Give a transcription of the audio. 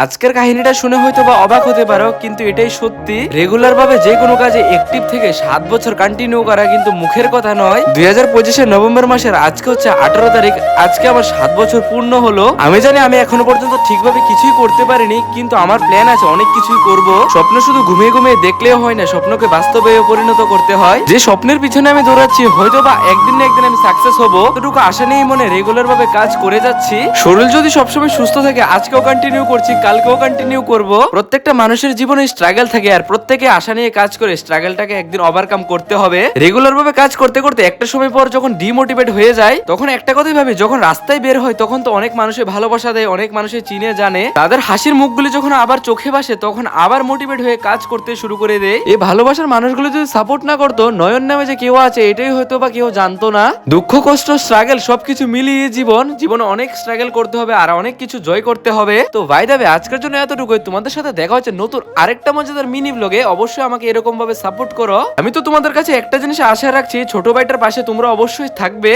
আজকের কাহিনীটা শুনে হয়তো বা অবাক হতে পারো, কিন্তু এটাই সত্যি। রেগুলার ভাবে যে কোনো কাজে অ্যাক্টিভ থেকে 7 বছর কন্টিনিউ করা কিন্তু মুখের কথা নয়। 2025 নভেম্বর মাসের আজকে হচ্ছে 18 তারিখ। আজকে আমার 7 বছর পূর্ণ হলো। আমি জানি আমি এখনো পর্যন্ত ঠিকভাবে কিছুই করতে পারিনি, কিন্তু আমার প্ল্যান আছে অনেক কিছুই করব। স্বপ্ন শুধু ঘুমিয়ে ঘুমিয়ে দেখলেও হয় না, স্বপ্নকে বাস্তবে পরিণত করতে হয়। যে স্বপ্নের পিছনে আমি দৌড়াচ্ছি হয়তো বা একদিন না একদিন আমি সাকসেস হবো, এতটুকু আশা নেই মনে রেগুলার ভাবে কাজ করে যাচ্ছি। শরীর যদি সবসময় সুস্থ থাকে আজকেও কন্টিনিউ করছি, কালকেও কন্টিনিউ করব। প্রত্যেকটা মানুষের জীবনে স্ট্রাগল থাকে, আর প্রত্যেকে আশা নিয়ে কাজ করে স্ট্রাগলটাকে একদিন ওভারকাম করতে হবে। রেগুলার ভাবে কাজ করতে করতে একটা সময় পর যখন ডিমোটিভেট হয়ে যায়, তখন একটা কথাই ভাবি, যখন রাস্তায় বের হয় তখন তো অনেক মানুষের ভালোবাসা দেয়, অনেক মানুষের চিনে জানে, তাদের হাসির মুখগুলি যখন আবার চোখে ভাসে তখন আবার মোটিভেট হয়ে কাজ করতে শুরু করে দেয়। এই ভালোবাসার মানুষগুলো যদি সাপোর্ট না করতো, নয়ন নামে যে কেউ আছে এটাই হয়তো বা কেউ জানতো না। দুঃখ কষ্ট স্ট্রাগল সবকিছু মিলিয়ে জীবনে অনেক স্ট্রাগল করতে হবে আর অনেক কিছু জয় করতে হবে। তো ভাই দাবে আজকের জন্য এতটুকুই। তোমাদের সাথে দেখা হচ্ছে নতুন আরেকটা মজাদার মিনি ব্লগে। অবশ্যই আমাকে এরকম ভাবে সাপোর্ট করো। আমি তো তোমাদের কাছে একটা জিনিস আশা রাখছি, ছোট ভাইটার পাশে তোমরা অবশ্যই থাকবে।